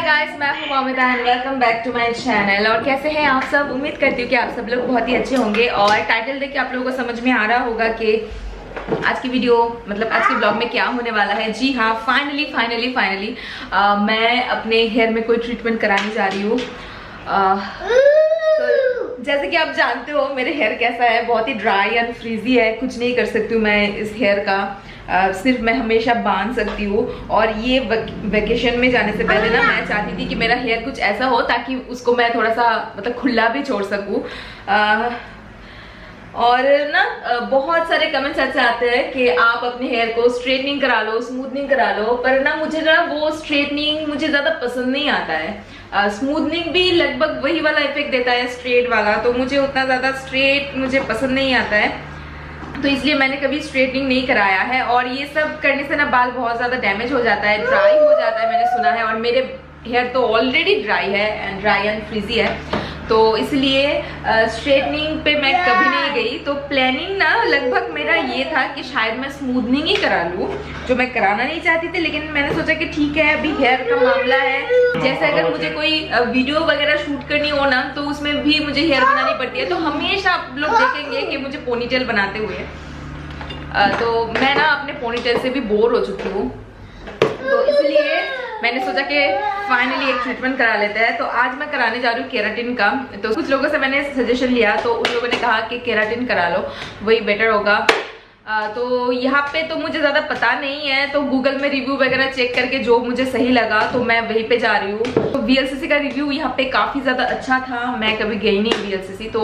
Guys, मैं हूं Mamita and welcome back to my channel. और कैसे हैं आप सब? उम्मीद करती हूँ कि आप सब लोग बहुत ही अच्छे होंगे। और टाइटल देख के आप लोगों को समझ में आ रहा होगा कि आज की वीडियो मतलब आज के ब्लॉग में क्या होने वाला है। जी हाँ, फाइनली मैं अपने हेयर में कोई ट्रीटमेंट कराने जा रही हूँ। तो जैसे कि आप जानते हो मेरे हेयर कैसा है, बहुत ही ड्राई एंड फ्रीजी है। कुछ नहीं कर सकती हूँ मैं इस हेयर का, सिर्फ मैं हमेशा बांध सकती हूँ। और ये वेकेशन में जाने से पहले ना मैं चाहती थी कि मेरा हेयर कुछ ऐसा हो ताकि उसको मैं थोड़ा सा मतलब खुला भी छोड़ सकूँ। और ना बहुत सारे कमेंट्स ऐसे आते हैं कि आप अपने हेयर को स्ट्रेटनिंग करा लो, स्मूथनिंग करा लो, पर ना मुझे ना वो स्ट्रेटनिंग मुझे ज्यादा पसंद नहीं आता है। स्मूथनिंग भी लगभग वही वाला इफेक्ट देता है स्ट्रेट वाला, तो मुझे उतना ज्यादा स्ट्रेट मुझे पसंद नहीं आता है, तो इसलिए मैंने कभी स्ट्रेटनिंग नहीं कराया है। और ये सब करने से ना बाल बहुत ज्यादा डैमेज हो जाता है, ड्राई हो जाता है, मैंने सुना है। और मेरे हेयर तो ऑलरेडी ड्राई एंड फ्रीजी है, तो इसलिए स्ट्रेटनिंग पे मैं कभी नहीं गई। तो प्लानिंग ना लगभग मेरा ये था कि शायद मैं स्मूथनिंग ही करा लूँ, जो मैं कराना नहीं चाहती थी। लेकिन मैंने सोचा कि ठीक है, अभी हेयर का मामला है, जैसे अगर मुझे कोई वीडियो वगैरह शूट करनी हो ना तो उसमें भी मुझे हेयर बनानी पड़ती है, तो हमेशा आप लोग देखेंगे कि मुझे पोनीटेल बनाते हुए। तो मैं ना अपने पोनीटेल से भी बोर हो चुकी हूँ, तो इसलिए मैंने सोचा कि फाइनली एक ट्रीटमेंट करा लेते हैं। तो आज मैं कराने जा रही हूँ केराटिन का। तो कुछ लोगों से मैंने सजेशन लिया, तो उन लोगों ने कहा कि केराटिन करा लो, वही बेटर होगा। तो यहाँ पे तो मुझे ज़्यादा पता नहीं है, तो गूगल में रिव्यू वगैरह चेक करके जो मुझे सही लगा तो मैं वहीं पे जा रही हूँ। तो VLCC का रिव्यू यहाँ पे काफ़ी ज़्यादा अच्छा था। मैं कभी गई नहीं VLCC, तो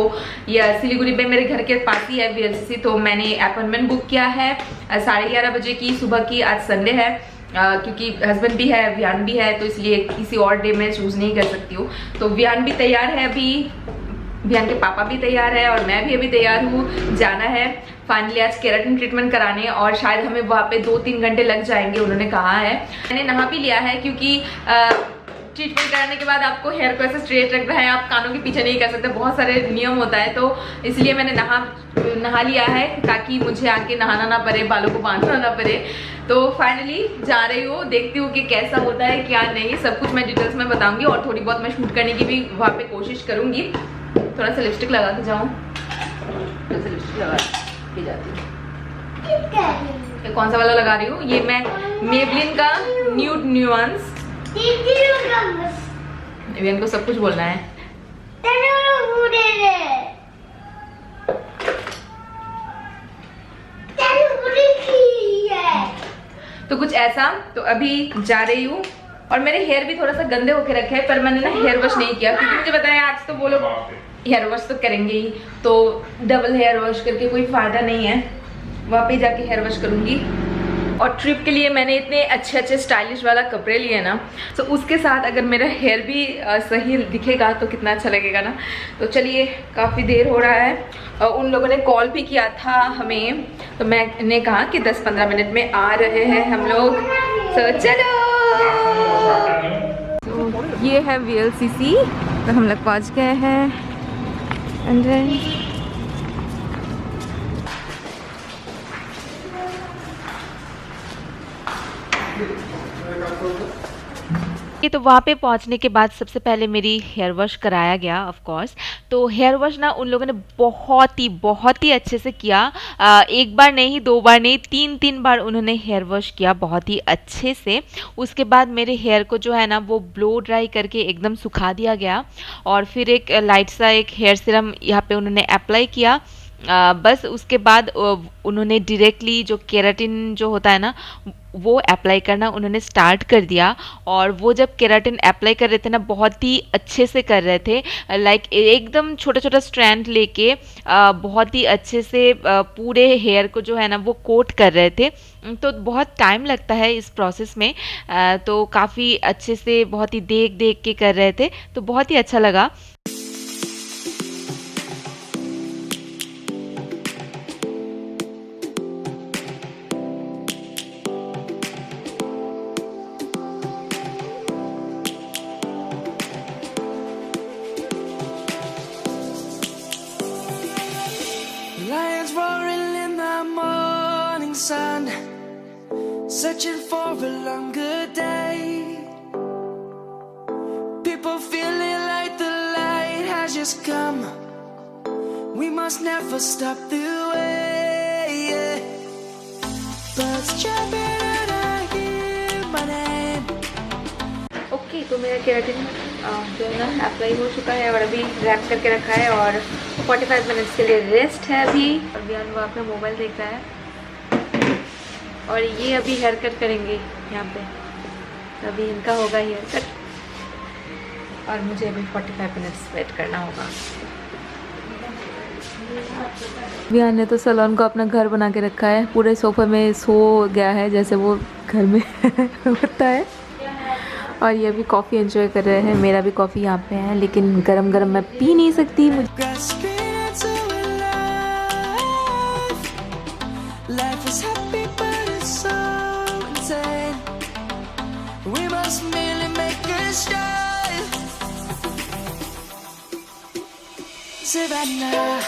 ये सिलीगुड़ी में मेरे घर के पास ही है VLCC। तो मैंने अपॉइंटमेंट बुक किया है 11:30 बजे की सुबह की। आज संडे है, क्योंकि हस्बैंड भी है, वियान भी है, तो इसलिए किसी और डे में चूज नहीं कर सकती हूँ। तो वियान भी तैयार है, अभी वियान के पापा भी तैयार है और मैं भी अभी तैयार हूँ। जाना है फाइनली आज केराटिन ट्रीटमेंट कराने, और शायद हमें वहाँ पे 2-3 घंटे लग जाएंगे, उन्होंने कहा है। मैंने नहा भी लिया है, क्योंकि ट्रीटमेंट कराने के बाद आपको हेयर को ऐसे स्ट्रेट रखना है, आप कानों के पीछे नहीं कर सकते, बहुत सारे नियम होता है। तो इसलिए मैंने नहा लिया है ताकि मुझे आके नहाना ना पड़े, बालों को बांधना ना पड़े। तो फाइनली जा रही हूँ, देखती हूँ कि कैसा होता है क्या नहीं, सब कुछ मैं डिटेल्स में बताऊंगी। और थोड़ी बहुत मैं शूट करने की भी वहाँ पे कोशिश करूंगी। थोड़ा सा लिपस्टिक लगा के जाऊँ, थोड़ा सा लिपस्टिक लगा के जाती हूँ। कौन सा वाला लगा रही हूँ? ये मैं मेबलिन का न्यूड न्यूआंस। इनको सब कुछ बोलना है। तो कुछ ऐसा। तो अभी जा रही हूँ, और मेरे हेयर भी थोड़ा सा गंदे होके रखे हैं, पर मैंने ना हेयर वॉश नहीं किया, क्योंकि मुझे बताया आज तो वो लोग हेयर वॉश तो करेंगे ही, तो डबल हेयर वॉश करके कोई फायदा नहीं है, वहाँ पे जाके हेयर वॉश करूँगी। और ट्रिप के लिए मैंने इतने अच्छे स्टाइलिश वाला कपड़े लिए ना, तो उसके साथ अगर मेरा हेयर भी सही दिखेगा तो कितना अच्छा लगेगा ना। तो चलिए, काफ़ी देर हो रहा है, और उन लोगों ने कॉल भी किया था हमें, तो मैंने कहा कि 10-15 मिनट में आ रहे हैं हम लोग। तो चलो, तो ये है VLCC, तो हम लोग पहुँच गए हैं। ये तो वहाँ पे पहुँचने के बाद सबसे पहले मेरी हेयर वॉश कराया गया ऑफ कोर्स। तो हेयर वॉश ना उन लोगों ने बहुत ही अच्छे से किया। एक बार नहीं, 2 बार नहीं, 3 बार उन्होंने हेयर वॉश किया बहुत ही अच्छे से। उसके बाद मेरे हेयर को जो है ना वो ब्लो ड्राई करके एकदम सुखा दिया गया, और फिर एक लाइट सा एक हेयर सीरम यहाँ पे उन्होंने अप्लाई किया। बस उसके बाद उन्होंने डायरेक्टली जो केराटिन जो होता है ना वो अप्लाई करना उन्होंने स्टार्ट कर दिया। और वो जब केराटिन अप्लाई कर रहे थे ना, बहुत ही अच्छे से कर रहे थे, लाइक एकदम छोटा स्ट्रैंड लेके बहुत ही अच्छे से पूरे हेयर को जो है ना वो कोट कर रहे थे। तो बहुत टाइम लगता है इस प्रोसेस में, तो काफ़ी अच्छे से बहुत ही देख के कर रहे थे, तो बहुत ही अच्छा लगा। Lions roaring in the morning sun, searching for a longer day. people feeling like the light has just come. We must never stop the way, yeah. Birds chirping and I hear my name. Okay तो मेरा keratin जो है ना apply हो चुका है और अभी रैप करके रखा है और 45 मिनट्स के लिए रेस्ट है अभी। अभियान वहाँ पे मोबाइल देख रहा है और ये अभी हेयर कट करेंगे यहाँ पे, अभी इनका होगा हेयर कट और मुझे अभी 45 मिनट्स वेट करना होगा। अभियान ने तो सलोन को अपना घर बना के रखा है, पूरे सोफे में सो गया है जैसे वो घर में होता है। और ये भी कॉफ़ी एंजॉय कर रहे हैं, मेरा भी कॉफ़ी यहाँ पे है लेकिन गरम गरम मैं पी नहीं सकती। Life is happy but it's so insane. We must merely make a start. Savannah,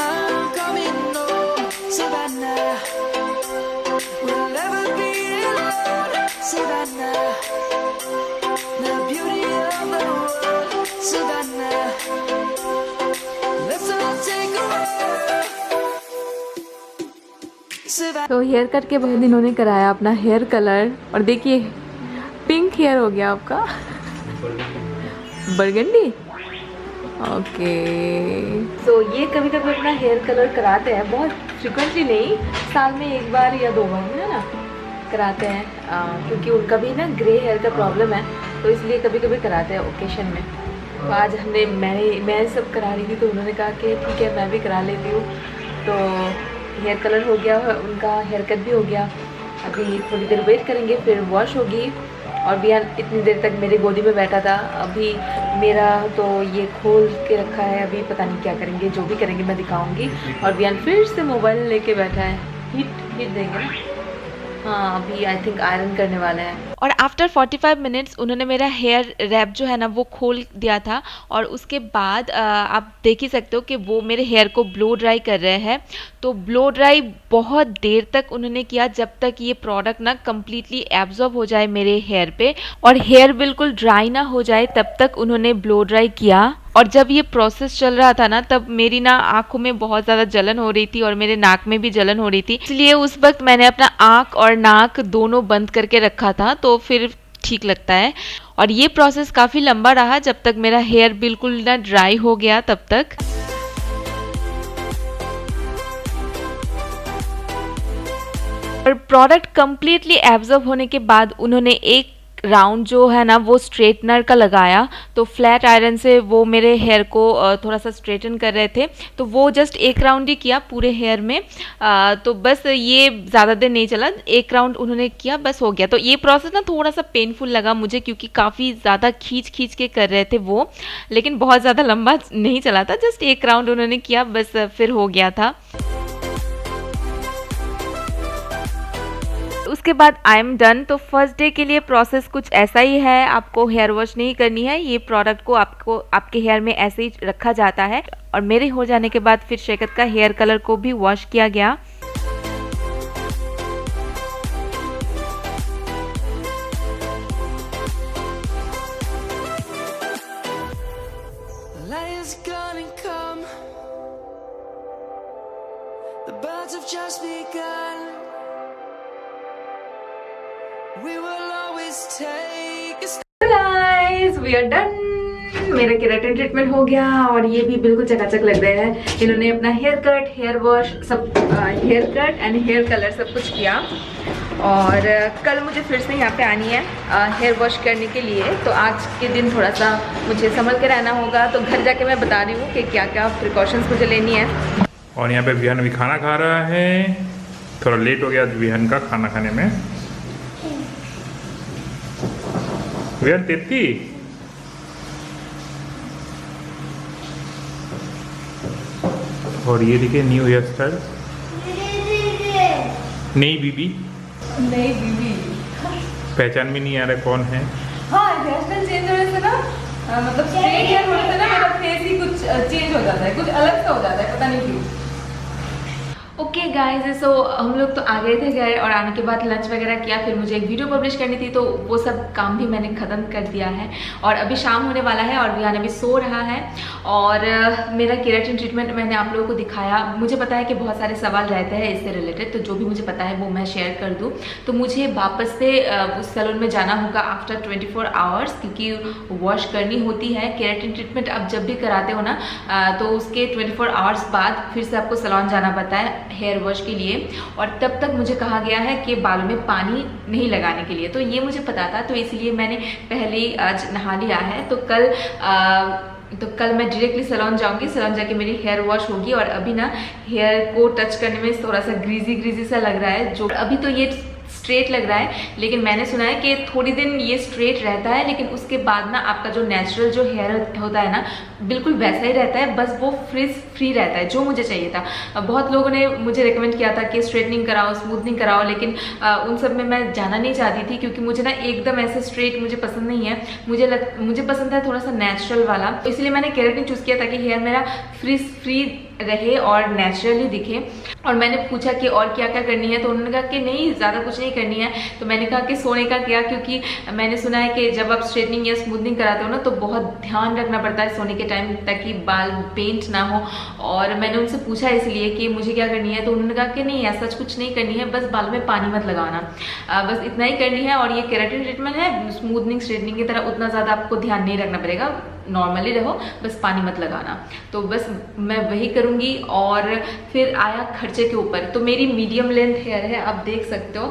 I'm coming home. Savannah, we'll never be alone. Savannah, the beauty of the world. Savannah, let's all take a walk. तो hair cut के बाद इन्होंने कराया अपना hair colour और देखिए pink hair हो गया आपका, बरगंडी। ओके तो ये कभी कभी अपना हेयर कलर कराते हैं, बहुत फ्रिक्वेंटली नहीं, साल में एक बार या 2 बार है ना कराते हैं, क्योंकि उनका भी ना ग्रे हेयर का प्रॉब्लम है तो इसलिए कभी कभी कराते हैं ओकेशन में। तो आज मैं सब करा रही थी तो उन्होंने कहा कि ठीक है मैं भी करा लेती हूँ। तो हेयर कलर हो गया, उनका हेयर कट भी हो गया, अभी थोड़ी देर वेट करेंगे फिर वॉश होगी। और बियान इतनी देर तक मेरे गोदी में बैठा था, अभी मेरा तो ये खोल के रखा है, अभी पता नहीं क्या करेंगे, जो भी करेंगे मैं दिखाऊंगी। और बियान फिर से मोबाइल लेके बैठा है, हिट देंगे ना, हाँ अभी आई थिंक आयरन करने वाला है। और आफ्टर 45 मिनट्स उन्होंने मेरा हेयर रैप जो है ना वो खोल दिया था और उसके बाद आप देख ही सकते हो कि वो मेरे हेयर को ब्लो ड्राई कर रहे हैं। तो ब्लो ड्राई बहुत देर तक उन्होंने किया जब तक ये प्रोडक्ट ना कम्प्लीटली एब्जॉर्ब हो जाए मेरे हेयर पे और हेयर बिल्कुल ड्राई ना हो जाए तब तक उन्होंने ब्लो ड्राई किया। और जब ये प्रोसेस चल रहा था ना तब मेरी ना आंखों में बहुत ज़्यादा जलन हो रही थी और मेरे नाक में भी जलन हो रही थी, इसलिए उस वक्त मैंने अपना आंख और नाक दोनों बंद करके रखा था तो फिर ठीक लगता है। और ये प्रोसेस काफ़ी लंबा रहा जब तक मेरा हेयर बिल्कुल ना ड्राई हो गया तब तक। और प्रोडक्ट कम्प्लीटली एब्जॉर्ब होने के बाद उन्होंने एक राउंड जो है ना वो स्ट्रेटनर का लगाया, तो फ्लैट आयरन से वो मेरे हेयर को थोड़ा सा स्ट्रेटन कर रहे थे, तो वो जस्ट एक राउंड ही किया पूरे हेयर में। तो बस ये ज़्यादा देर नहीं चला, एक राउंड उन्होंने किया बस हो गया। तो ये प्रोसेस ना थोड़ा सा पेनफुल लगा मुझे क्योंकि काफ़ी ज़्यादा खींच के कर रहे थे वो, लेकिन बहुत ज़्यादा लंबा नहीं चला था, जस्ट एक राउंड उन्होंने किया बस फिर हो गया था। उसके बाद आई एम डन। तो फर्स्ट डे के लिए प्रोसेस कुछ ऐसा ही है, आपको हेयर वॉश नहीं करनी है, ये प्रोडक्ट को आपको आपके हेयर में ऐसे ही रखा जाता है। और मेरे हो जाने के बाद फिर शैकत का हेयर कलर को भी वॉश किया गया। We will always take a step. Guys, we are done. मेरा केराटिन ट्रीटमेंट हो गया और ये भी बिल्कुल चकाचक लग रहे हैं। इन्होंने अपना हेयर कट, हेयर वॉश, सब hair cut and hair colour सब कुछ किया। और कल मुझे फिर से यहाँ पे आनी है हेयर वॉश करने के लिए, तो आज के दिन थोड़ा सा मुझे संभल के रहना होगा। तो घर जाके मैं बता रही हूँ कि क्या क्या प्रिकॉशंस मुझे लेनी है। और यहाँ पे विहान भी खाना खा रहा है, थोड़ा लेट हो गया विहान का खाना खाने में। विहान तेती और ये देखिए न्यू हेयर स्टाइल। नई बीबी पहचान में नहीं आ रहा कौन है। हाँ, हेयर स्टाइल चेंज होने से ना मतलब स्ट्रेट हेयर होने से ना मेरा फेस ही कुछ चेंज हो जाता है, कुछ अलग सा हो जाता है, पता नहीं क्यों। ओके गाइज, सो हम लोग तो आ गए थे घर और आने के बाद लंच वगैरह किया, फिर मुझे एक वीडियो पब्लिश करनी थी तो वो सब काम भी मैंने ख़त्म कर दिया है और अभी शाम होने वाला है और विहान अभी सो रहा है। और मेरा केराटिन ट्रीटमेंट मैंने आप लोगों को दिखाया। मुझे पता है कि बहुत सारे सवाल रहते हैं इससे रिलेटेड, तो जो भी मुझे पता है वो मैं शेयर कर दूँ। तो मुझे वापस से उस सैलून में जाना होगा आफ्टर 24 आवर्स, क्योंकि वॉश करनी होती है। केराटिन ट्रीटमेंट आप जब भी कराते हो ना तो उसके 24 आवर्स बाद फिर से आपको सैलून जाना पड़ता है हेयर वॉश के लिए, और तब तक मुझे कहा गया है कि बालों में पानी नहीं लगाने के लिए। तो ये मुझे पता था, तो इसलिए मैंने पहले ही आज नहा लिया है। तो कल मैं डायरेक्टली सैलून जाऊंगी, सैलून जाके मेरी हेयर वॉश होगी। और अभी ना हेयर को टच करने में थोड़ा सा ग्रीजी सा लग रहा है, जो अभी तो ये स्ट्रेट लग रहा है, लेकिन मैंने सुना है कि थोड़ी दिन ये स्ट्रेट रहता है, लेकिन उसके बाद ना आपका जो नेचुरल जो हेयर होता है ना बिल्कुल वैसा ही रहता है, बस वो फ्रिज फ्री रहता है, जो मुझे चाहिए था। बहुत लोगों ने मुझे रिकमेंड किया था कि स्ट्रेटनिंग कराओ, स्मूथनिंग कराओ, लेकिन उन सब में मैं जाना नहीं चाहती थी, क्योंकि मुझे ना एकदम ऐसे स्ट्रेट मुझे पसंद नहीं है। मुझे पसंद है थोड़ा सा नेचुरल वाला, तो इसलिए मैंने केराटिन चूज़ किया ताकि हेयर मेरा फ्रिज फ्री रहे और नेचुरली दिखे। और मैंने पूछा कि और क्या क्या करनी है, तो उन्होंने कहा कि नहीं, ज़्यादा कुछ नहीं करनी है। तो मैंने कहा कि सोने का क्या, क्योंकि मैंने सुना है कि जब आप स्ट्रेटनिंग या स्मूथनिंग कराते हो ना तो बहुत ध्यान रखना पड़ता है सोने के टाइम, ताकि बाल पेंट ना हो। और मैंने उनसे पूछा इसलिए कि मुझे क्या करनी है, तो उन्होंने कहा कि नहीं, ऐसा कुछ नहीं करनी है, बस बालों में पानी मत लगाना, बस इतना ही करनी है। और ये केराटिन ट्रीटमेंट है, स्मूथनिंग स्ट्रेटनिंग की तरह उतना ज़्यादा आपको ध्यान नहीं रखना पड़ेगा, नॉर्मली रहो, बस पानी मत लगाना। तो बस मैं वही करूँगी। और फिर आया खर्चे के ऊपर, तो मेरी मीडियम लेंथ हेयर है, आप देख सकते हो,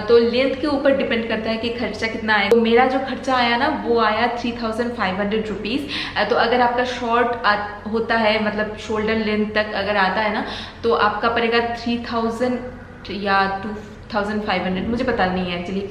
तो लेंथ के ऊपर डिपेंड करता है कि खर्चा कितना आए। तो मेरा जो खर्चा आया ना वो आया 3500 रुपीज़। तो अगर आपका शॉर्ट होता है, मतलब शोल्डर लेंथ तक अगर आता है ना, तो आपका पड़ेगा 3000 या 2500, मुझे पता नहीं है एक्चुअली,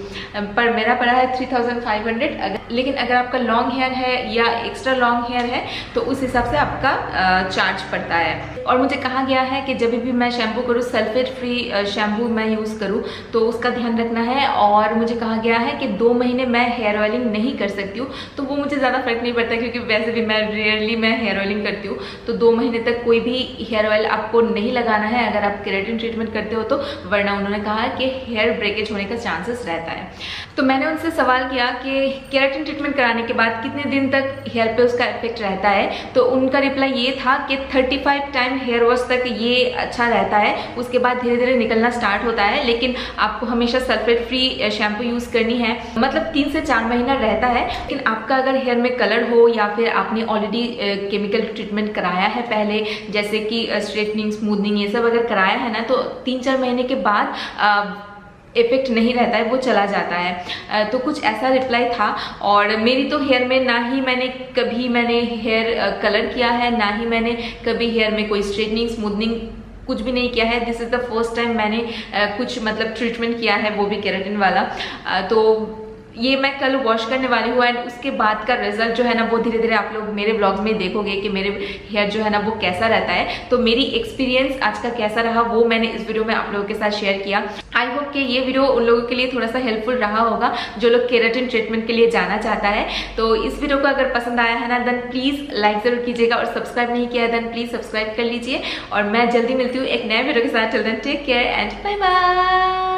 पर मेरा पड़ा है 3500। लेकिन अगर आपका लॉन्ग हेयर है या एक्स्ट्रा लॉन्ग हेयर है तो उस हिसाब से आपका चार्ज पड़ता है। और मुझे कहा गया है कि जब भी मैं शैम्पू करूँ, सल्फेट फ्री शैम्पू मैं यूज़ करूँ, तो उसका ध्यान रखना है। और मुझे कहा गया है कि 2 महीने मैं हेयर ऑयलिंग नहीं कर सकती हूँ, तो वो मुझे ज़्यादा फर्क नहीं पड़ता, क्योंकि वैसे भी मैं रेयरली हेयर ऑयलिंग करती हूँ। तो 2 महीने तक कोई भी हेयर ऑयल आपको नहीं लगाना है अगर आप केराटिन ट्रीटमेंट करते हो तो, वरना उन्होंने कहा कि हेयर ब्रेकेज होने का चांसेस रहता है। तो मैंने उनसे सवाल किया कि केराटिन ट्रीटमेंट कराने के बाद कितने दिन तक हेयर पे उसका इफेक्ट रहता है, तो उनका रिप्लाई ये था कि 35 टाइम हेयर वॉश तक ये अच्छा रहता है, उसके बाद धीरे धीरे निकलना स्टार्ट होता है। लेकिन आपको हमेशा सल्फेट फ्री शैम्पू यूज़ करनी है, मतलब 3 से 4 महीना रहता है। लेकिन आपका अगर हेयर में कलर हो या फिर आपने ऑलरेडी केमिकल ट्रीटमेंट कराया है पहले, जैसे कि स्ट्रेटनिंग, स्मूथनिंग, ये सब अगर कराया है ना, तो 3-4 महीने के बाद इफेक्ट नहीं रहता है, वो चला जाता है। तो कुछ ऐसा रिप्लाई था। और मेरी तो हेयर में ना ही मैंने हेयर कलर किया है, ना ही मैंने कभी हेयर में कोई स्ट्रेटनिंग, स्मूथनिंग कुछ भी नहीं किया है। This is the first time मैंने कुछ मतलब ट्रीटमेंट किया है, वो भी केराटिन वाला। तो ये मैं कल वॉश करने वाली हूँ, एंड उसके बाद का रिजल्ट जो है ना वो धीरे धीरे आप लोग मेरे ब्लॉग्स में देखोगे कि मेरे हेयर जो है ना वो कैसा रहता है। तो मेरी एक्सपीरियंस आज का कैसा रहा वो मैंने इस वीडियो में आप लोगों के साथ शेयर किया। आई होप कि ये वीडियो उन लोगों के लिए थोड़ा सा हेल्पफुल रहा होगा जो लोग केराटिन ट्रीटमेंट के लिए जाना चाहता है। तो इस वीडियो को अगर पसंद आया है ना, देन प्लीज़ लाइक ज़रूर कीजिएगा, और सब्सक्राइब नहीं किया है देन प्लीज़ सब्सक्राइब कर लीजिए। और मैं जल्दी मिलती हूँ एक नए वीडियो के साथ। Till then take care and bye bye.